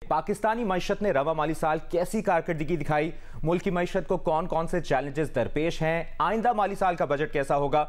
पाकिस्तानी मईशत ने रवा माली साल कैसी कारकर्दगी दिखाई, मुल्क की मईशत को कौन कौन से चैलेंजेस दरपेश हैं, आइंदा माली साल का बजट कैसा होगा,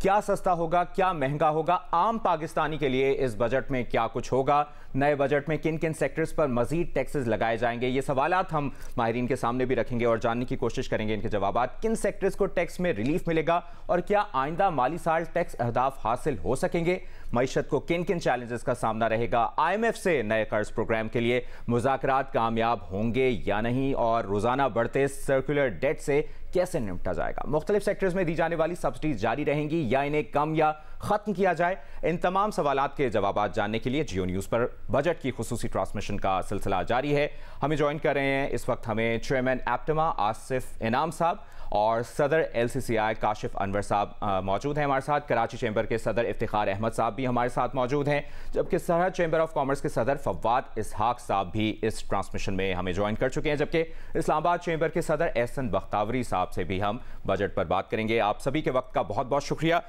क्या सस्ता होगा, क्या महंगा होगा, आम पाकिस्तानी के लिए इस बजट में क्या कुछ होगा, नए बजट में किन किन सेक्टर्स पर मजीद टैक्सेस लगाए जाएंगे, ये सवालात हम माहिरीन के सामने भी रखेंगे और जानने की कोशिश करेंगे इनके जवाबात। किन सेक्टर्स को टैक्स में रिलीफ मिलेगा और क्या आइंदा माली साल टैक्स अहदाफ हासिल हो सकेंगे, मईशत को किन किन चैलेंजेस का सामना रहेगा, IMF से नए कर्ज प्रोग्राम के लिए मुज़ाकरात कामयाब होंगे या नहीं और रोजाना बढ़ते सर्कुलर डेट से कैसे निपटा जाएगा, मुख्तलिफ सेक्टर्स में दी जाने वाली सब्सिडीज जारी रहेंगी या इन्हें कम या खत्म किया जाए। इन तमाम सवालात के जवाब जानने के लिए जियो न्यूज़ पर बजट की खुसूसी ट्रांसमिशन का सिलसिला जारी है। हमें ज्वाइन कर रहे हैं इस वक्त हमें चेयरमैन एप्टमा आसिफ इनाम साहब और सदर LCCI काशिफ अनवर साहब मौजूद हैं हमारे साथ। कराची चैम्बर के सदर इफ्तिखार अहमद साहब भी हमारे साथ मौजूद हैं, जबकि सरहद चैम्बर ऑफ कॉमर्स के सदर फवाद इसहाक साहब भी इस ट्रांसमिशन में हमें ज्वाइन कर चुके हैं, जबकि इस्लामाबाद चैम्बर के सदर एहसन बख्तावरी साहब से भी हम बजट पर बात करेंगे। आप सभी के वक्त का बहुत बहुत शुक्रिया।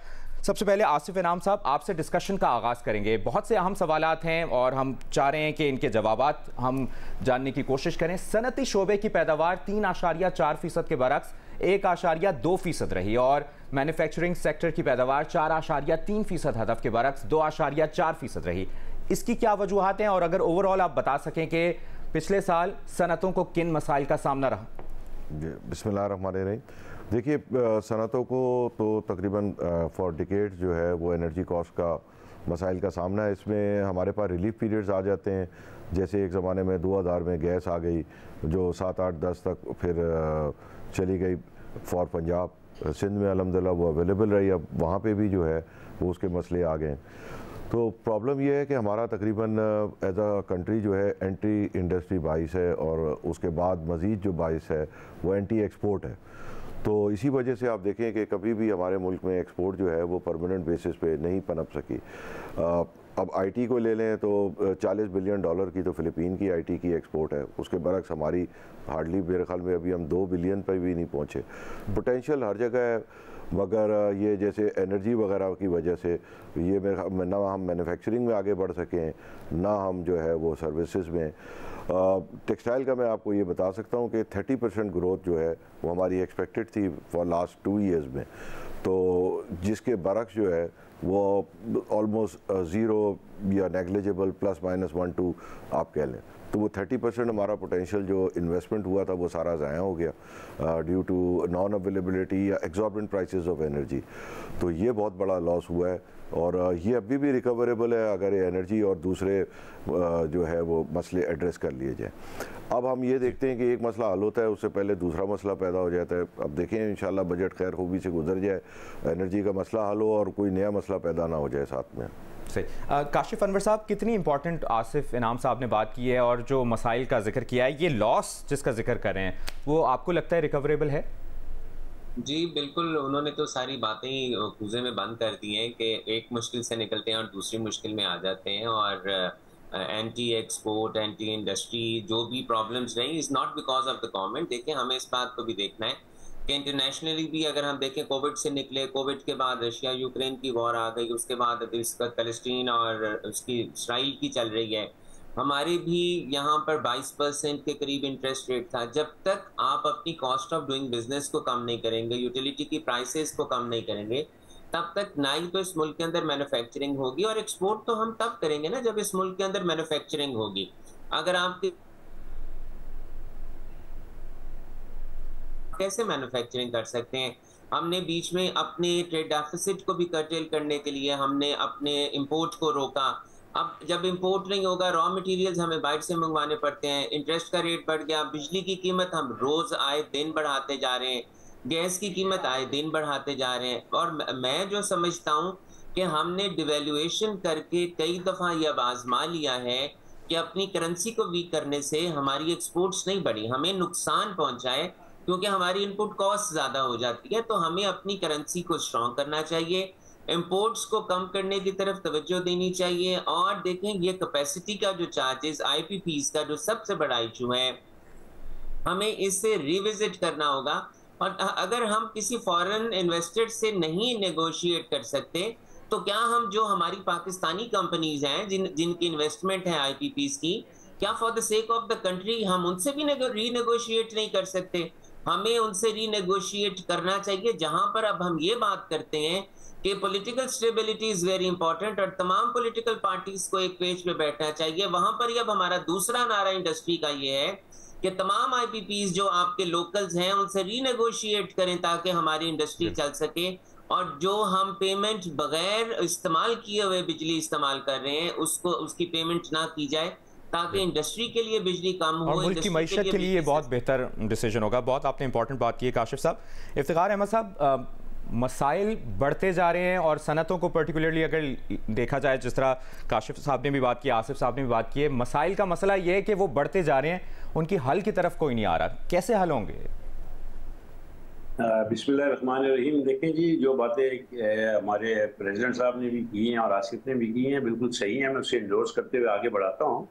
सबसे पहले आसिफ इनाम साहब, आपसे डिस्कशन का आगाज़ करेंगे। बहुत से अहम सवालात हैं और हम चाह रहे हैं कि इनके जवाबात हम जानने की कोशिश करें। सनती शोबे की पैदावार 3.4% के बरक्स 1.2% रही और मैन्युफैक्चरिंग सेक्टर की पैदावार 4.3% हदफ के बरक्स 2.4% रही। इसकी क्या वजूहात हैं और अगर ओवरऑल आप बता सकें कि पिछले साल सनतों को किन मसाइल का सामना रहा? बिस्मिल्लाहिर्रहमानिर्रहीम। देखिए, सनतों को तो तकरीबन फॉर डिकेड्स जो है वो एनर्जी कॉस्ट का मसाइल का सामना है। इसमें हमारे पास रिलीफ पीरियड्स आ जाते हैं, जैसे एक ज़माने में 2000 में गैस आ गई जो 7, 8, 10 तक फिर चली गई फॉर पंजाब। सिंध में अल्हम्दुलिल्लाह वो अवेलेबल रही, अब वहाँ पे भी जो है वो उसके मसले आ गए। तो प्रॉब्लम ये है कि हमारा तकरीबन एज अ कंट्री जो है एंटी इंडस्ट्री बाइस है और उसके बाद मज़ीद जो बाइस है वो एंटी एक्सपोर्ट है। तो इसी वजह से आप देखें कि कभी भी हमारे मुल्क में एक्सपोर्ट जो है वो परमानेंट बेसिस पे नहीं पनप सकी। अब IT को ले लें तो $40 बिलियन की तो फ़िलिपीन की IT की एक्सपोर्ट है, उसके बरक्स हमारी हार्डली मेरे ख्याल में अभी हम 2 बिलियन पर भी नहीं पहुँचे। पोटेंशियल हर जगह है, मगर ये जैसे एनर्जी वगैरह की वजह से ये ना हम मैन्युफैक्चरिंग में आगे बढ़ सकें, ना हम जो है वो सर्विसेज में। टेक्सटाइल का मैं आपको ये बता सकता हूँ कि 30% ग्रोथ जो है वो हमारी एक्सपेक्टेड थी फॉर लास्ट 2 ईयर्स में, तो जिसके बरक्स जो है वो ऑलमोस्ट ज़ीरो या नेग्लिजिबल +-1-2 आप कह लें। तो वो 30% हमारा पोटेंशियल जो इन्वेस्टमेंट हुआ था वो सारा ज़ाया हो गया ड्यू टू नॉन अवेलेबिलिटी या एक्सॉर्बिटेंट प्राइसेस ऑफ एनर्जी। तो ये बहुत बड़ा लॉस हुआ है और ये अभी भी रिकवरेबल है अगर ये एनर्जी और दूसरे जो है वो मसले एड्रेस कर लिए जाएँ। अब हम ये देखते हैं कि एक मसला हल होता है, उससे पहले दूसरा मसला पैदा हो जाता है। अब देखें इंशाल्लाह बजट खैर खूबी से गुजर जाए, एनर्जी का मसला हल हो और कोई नया मसला पैदा ना हो जाए साथ में। सही। काशिफ अनवर साहब, कितनी इंपॉर्टेंट आसिफ इनाम साहब ने बात की है और जो मसाइल का जिक्र किया है, ये लॉस जिसका जिक्र कर रहे हैं वो आपको लगता है रिकवरेबल है? जी बिल्कुल, उन्होंने तो सारी बातें ही कूजे में बंद कर दी हैं कि एक मुश्किल से निकलते हैं और दूसरी मुश्किल में आ जाते हैं। और एंटी एक्सपोर्ट, एंटी इंडस्ट्री जो भी प्रॉब्लम्स रही is not because of the government. देखिए, हमें इस बात को भी देखना है कि इंटरनेशनली भी अगर हम देखें, कोविड से निकले, कोविड के बाद रशिया यूक्रेन की वॉर आ गई, उसके बाद अभी इसका फ़लस्तीन और उसकी इसराइल की चल रही है। हमारे भी यहाँ पर 22% के करीब इंटरेस्ट रेट था। जब तक आप अपनी कॉस्ट ऑफ डूइंग बिजनेस को कम नहीं करेंगे, यूटिलिटी की प्राइसेस को कम नहीं करेंगे, तब तक ना ही तो इस मुल्क के अंदर मैन्युफैक्चरिंग होगी। और एक्सपोर्ट तो हम तब करेंगे ना जब इस मुल्क के अंदर मैन्युफैक्चरिंग होगी। अगर आप कैसे मैन्युफैक्चरिंग कर सकते हैं? हमने बीच में अपने ट्रेड डेफिसिट को भी कर्टेल करने के लिए हमने अपने इंपोर्ट को रोका। अब जब इंपोर्ट नहीं होगा, रॉ मटेरियल्स हमें बाहर से मंगवाने पड़ते हैं, इंटरेस्ट का रेट बढ़ गया, बिजली की कीमत हम रोज आए दिन बढ़ाते जा रहे हैं, गैस की कीमत आए दिन बढ़ाते जा रहे हैं। और मैं जो समझता हूँ कि हमने डिवेल्युएशन करके कई दफ़ा ये अब आजमा लिया है कि अपनी करेंसी को वीक करने से हमारी एक्सपोर्ट्स नहीं बढ़ी, हमें नुकसान पहुंचाए क्योंकि हमारी इनपुट कॉस्ट ज़्यादा हो जाती है। तो हमें अपनी करेंसी को स्ट्रॉन्ग करना चाहिए, इंपोर्ट्स को कम करने की तरफ तवज्जो देनी चाहिए। और देखें, ये कैपेसिटी का जो चार्जेस, IPPs का जो सबसे बड़ा इशू है, हमें इसे रिविजिट करना होगा। और अगर हम किसी फॉरेन इन्वेस्टर से नहीं नेगोशिएट कर सकते तो क्या हम जो हमारी पाकिस्तानी कंपनीज हैं जिनकी इन्वेस्टमेंट है IPPs की, क्या for the sake of the country हम उनसे भी रीनेगोशिएट नहीं कर सकते? हमें उनसे रीनेगोशिएट करना चाहिए। जहां पर अब हम ये बात करते हैं कि political stability is very important और तमाम पॉलिटिकल पार्टीज को एक पेज पे बैठना चाहिए, वहां पर अब हमारा दूसरा नारा इंडस्ट्री का ये है कि तमाम आईपीपीज जो आपके लोकल्स हैं उनसे रीनेगोशिएट करें ताकि हमारी इंडस्ट्री चल सके, और जो हम पेमेंट बगैर इस्तेमाल किए हुए बिजली इस्तेमाल कर रहे हैं उसको उसकी पेमेंट ना की जाए, ताकि इंडस्ट्री के लिए बिजली कम हो, मुल्क की मईशत के लिए बहुत बेहतर डिसीजन होगा। बहुत आपने इंपॉर्टेंट बात की है काशिफ साहब। इफ्तिखार अहमद साहब, मसाइल बढ़ते जा रहे हैं और सनतों को पर्टिकुलरली अगर देखा जाए, जिस तरह काशिफ साहब ने भी बात की, आसिफ साहब ने भी बात की है, मसाइल का मसला ये है कि वो बढ़ते जा रहे हैं, उनकी हल की तरफ कोई नहीं आ रहा। कैसे हल होंगे? बिस्मिल्लाहिर्रहमानिर्रहीम। देखें जी, जो बातें हमारे प्रेसिडेंट साहब ने भी की हैं और आसिफ ने भी की हैं बिल्कुल सही हैं, मैं उसे इंडोर्स करते हुए आगे बढ़ाता हूँ।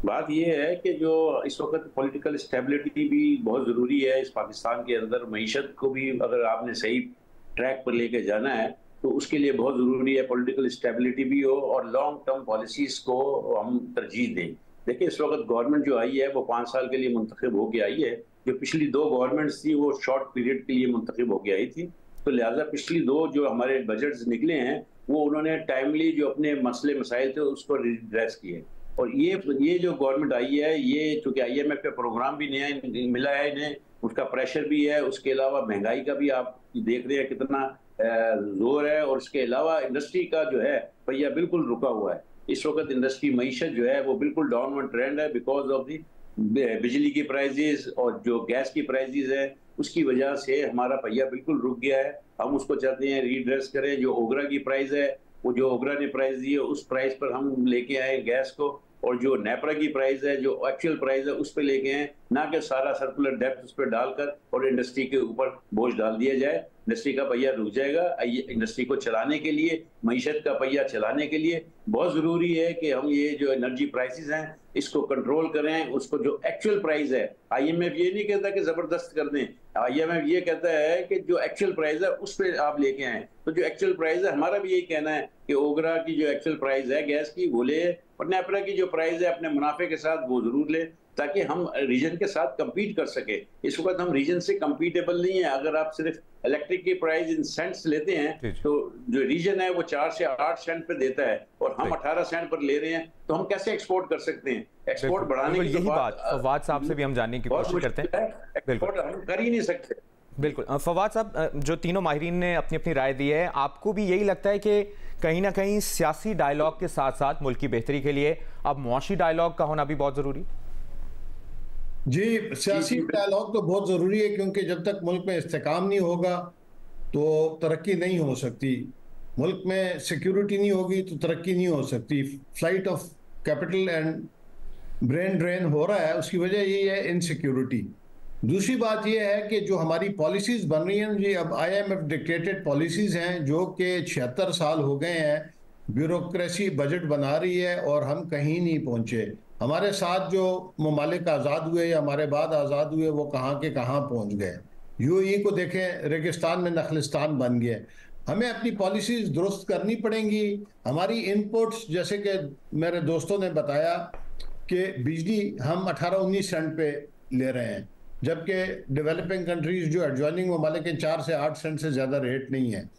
बात यह है कि जो इस वक्त पॉलिटिकल स्टेबिलिटी भी बहुत ज़रूरी है इस पाकिस्तान के अंदर। मईशत को भी अगर आपने सही ट्रैक पर लेके जाना है तो उसके लिए बहुत ज़रूरी है पॉलिटिकल स्टेबिलिटी भी हो और लॉन्ग टर्म पॉलिसीज़ को हम तरजीह दें। देखिए, इस वक्त गवर्नमेंट जो आई है वो 5 साल के लिए मुंतखब होकर आई है। जो पिछली 2 गवर्नमेंट्स थी वो शॉर्ट पीरियड के लिए मुंतखब होकर आई थी, तो लिहाजा पिछली 2 जो हमारे बजट्स निकले हैं वो उन्होंने टाइमली जो अपने मसले मसाइल थे उसको रिड्रेस किए। और ये जो गवर्नमेंट आई है, ये चूँकि IMF का प्रोग्राम भी नया मिला है इन्हें, उसका प्रेशर भी है, उसके अलावा महंगाई का भी आप देख रहे हैं कितना जोर है, और उसके अलावा इंडस्ट्री का जो है पहिया बिल्कुल रुका हुआ है। इस वक्त इंडस्ट्री मईशत जो है वो बिल्कुल डाउनवर्ड ट्रेंड है बिकॉज ऑफ दी बिजली की प्राइजेस और जो गैस की प्राइजेस है उसकी वजह से हमारा पहिया बिल्कुल रुक गया है। हम उसको चाहते हैं रीड्रेस करें। जो ओगरा की प्राइस है, वो जो ओगरा ने प्राइस दी है उस प्राइस पर हम लेके आए गैस को, और जो नेपरा की प्राइस है, जो एक्चुअल प्राइस है, उस पर लेके आए, ना कि सारा सर्कुलर डेप्थ उस पर डालकर और इंडस्ट्री के ऊपर बोझ डाल दिया जाए। इंडस्ट्री का पहिया रुक जाएगा। इंडस्ट्री को चलाने के लिए, मईशत का पहिया चलाने के लिए बहुत ज़रूरी है कि हम ये जो एनर्जी प्राइसेस हैं इसको कंट्रोल करें। उसको जो एक्चुअल प्राइस है, IMF ये नहीं कहता कि ज़बरदस्त कर दें, IMF ये कहता है कि जो एक्चुअल प्राइस है उस पर आप लेके आएँ। तो जो एक्चुअल प्राइस है, हमारा भी यही कहना है कि ओगरा की जो एक्चुअल प्राइस है गैस की वो ले, और नेपरा की जो प्राइस है अपने मुनाफे के साथ वो ज़रूर ले, ताकि हम रीजन के साथ कम्पीट कर सके। इस वक्त हम रीजन से कम्पीटेबल नहीं है। अगर आप सिर्फ इलेक्ट्रिक की प्राइस इन सेंट्स लेते हैं तो जो रीजन है वो 4 से 8 सेंट पे देता है और हम 18 सेंट पर ले रहे हैं, तो हम कैसे एक्सपोर्ट कर सकते हैं? एक्सपोर्ट बढ़ाने की यही बात फवाद साहब से भी हम जानने की कोशिश करते हैं। एक्सपोर्ट हम कर ही नहीं सकते। बिल्कुल फवाद साहब, जो तीनों माहिरीन ने अपनी अपनी राय दी है, आपको भी यही लगता है कि कहीं ना कहीं सियासी डायलॉग के साथ साथ मुल्क की बेहतरी के लिए अब मुआशी डायलॉग का होना भी बहुत ज़रूरी? जी, सियासी डायलॉग तो बहुत ज़रूरी है, क्योंकि जब तक मुल्क में इस्तेकाम नहीं होगा तो तरक्की नहीं हो सकती। मुल्क में सिक्योरिटी नहीं होगी तो तरक्की नहीं हो सकती। Flight of capital and brain drain हो रहा है, उसकी वजह यही है इनसिक्योरिटी। दूसरी बात यह है कि जो हमारी पॉलिसीज़ बन रही हैं जी, अब IMF डिक्टेटेड पॉलिसीज़ हैं जो कि 76 साल हो गए हैं। ब्यूरोक्रेसी बजट बना रही है और हम कहीं नहीं पहुँचे। हमारे साथ जो ममालिक आज़ाद हुए या हमारे बाद आज़ाद हुए वो कहाँ के कहाँ पहुँच गए। UAE को देखें, रेगिस्तान में नखलिस्तान बन गए। हमें अपनी पॉलिसीज़ दुरुस्त करनी पड़ेंगी। हमारी इनपुट्स, जैसे कि मेरे दोस्तों ने बताया कि बिजली हम 18-19 सेंट पे ले रहे हैं, जबकि डेवलपिंग कंट्रीज़ जो एडजॉइनिंग ममालिक के 4 से 8 सेंट से ज़्यादा रेट नहीं है।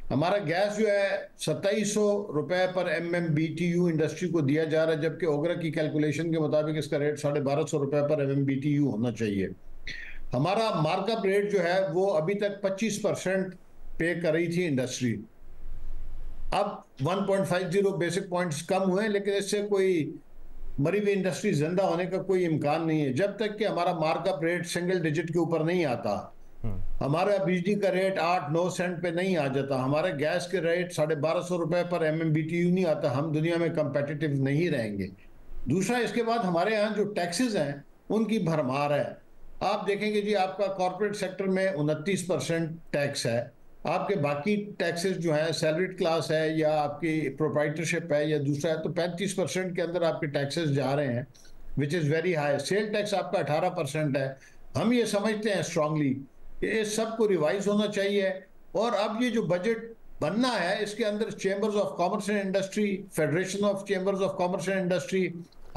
हमारा गैस जो है 2700 रुपये पर MMBTU इंडस्ट्री को दिया जा रहा है, जबकि ओगरा की कैलकुलेशन के मुताबिक इसका रेट 1250 रुपये पर MMBTU होना चाहिए। हमारा मार्कअप रेट जो है वो अभी तक 25% पे कर रही थी इंडस्ट्री, अब 1.50 बेसिक पॉइंट्स कम हुए, लेकिन इससे कोई मरी हुई इंडस्ट्री जिंदा होने का कोई इम्कान नहीं है जब तक कि हमारा मार्कअप रेट सिंगल डिजिट के ऊपर नहीं आता। हमारा बिजली का रेट 8-9 सेंट पे नहीं आ जाता, हमारे गैस के रेट 1250 रुपये पर MMBTU नहीं आता, हम दुनिया में कंपेटिटिव नहीं रहेंगे। दूसरा, इसके बाद हमारे यहाँ जो टैक्सेस हैं उनकी भरमार है। आप देखेंगे जी, आपका कॉर्पोरेट सेक्टर में 29% टैक्स है, आपके बाकी टैक्सेस जो हैं, सैलरीड क्लास है या आपकी प्रोप्राइटरशिप है या दूसरा है, तो 35% के अंदर आपके टैक्सेस जा रहे हैं, which is very high. Sale tax आपका 18% है। हम ये समझते हैं स्ट्रांगली कि इस सब को रिवाइज होना चाहिए। और अब ये जो बजट बनना है इसके अंदर chambers of commerce and industry, federation of chambers of commerce and industry,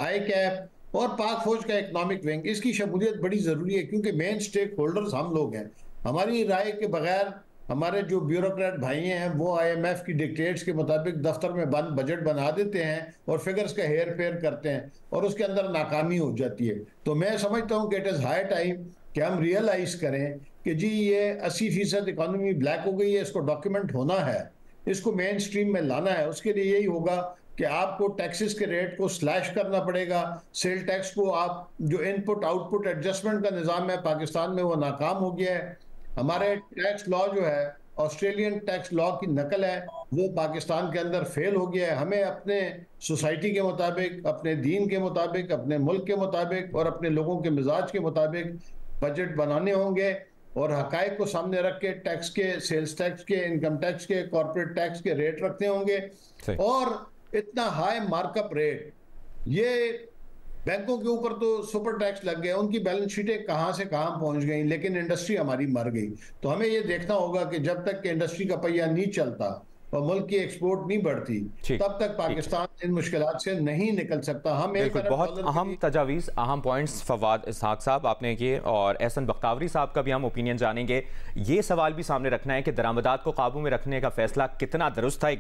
ICAP और पाक फौज का इकोनॉमिक विंग, इसकी शमूलियत बड़ी ज़रूरी है क्योंकि मेन स्टेक होल्डर्स हम लोग हैं। हमारी राय के बगैर हमारे जो ब्यूरोक्रेट भाई हैं वो IMF की डिक्टेट्स के मुताबिक दफ्तर में बंद बजट बना देते हैं और फिगर्स का हेर फेर करते हैं और उसके अंदर नाकामी हो जाती है। तो मैं समझता हूँ कि इट इज़ हाई टाइम कि हम रियलाइज़ करें कि जी ये 80% इकॉनमी ब्लैक हो गई है, इसको डॉक्यूमेंट होना है, इसको मेन स्ट्रीम में लाना है। उसके लिए यही होगा कि आपको टैक्सेस के रेट को स्लैश करना पड़ेगा, सेल टैक्स को आप जो इनपुट आउटपुट एडजस्टमेंट का निज़ाम है पाकिस्तान में वो नाकाम हो गया है। हमारे टैक्स लॉ जो है ऑस्ट्रेलियन टैक्स लॉ की नकल है, वो पाकिस्तान के अंदर फेल हो गया है। हमें अपने सोसाइटी के मुताबिक, अपने दीन के मुताबिक, अपने मुल्क के मुताबिक और अपने लोगों के मिजाज के मुताबिक बजट बनाने होंगे और हकायक को सामने रख के टैक्स के, सेल्स टैक्स के, इनकम टैक्स के, कॉर्पोरेट टैक्स के रेट रखने होंगे। और इतना हाई मार्कअप रेट, ये बैंकों के ऊपर तो सुपर टैक्स लग गया, उनकी बैलेंस शीटें कहां से कहां पहुंच गई, लेकिन इंडस्ट्री हमारी मर गई। तो हमें ये देखना होगा कि जब तक कि इंडस्ट्री का पहिया नहीं चलता और मुल्क की एक्सपोर्ट नहीं बढ़ती, तब तक पाकिस्तान इन मुश्किलात से नहीं निकल सकता। हम एक बहुत अहम तजावीज़, अहम पॉइंट्स फवाद इसहाक साहब आपने किए और एहसन बख्तावरी साहब का भी हम ओपिनियन जानेंगे। ये सवाल भी सामने रखना है कि दरामदात को काबू में रखने का फैसला कितना दुरुस्त था।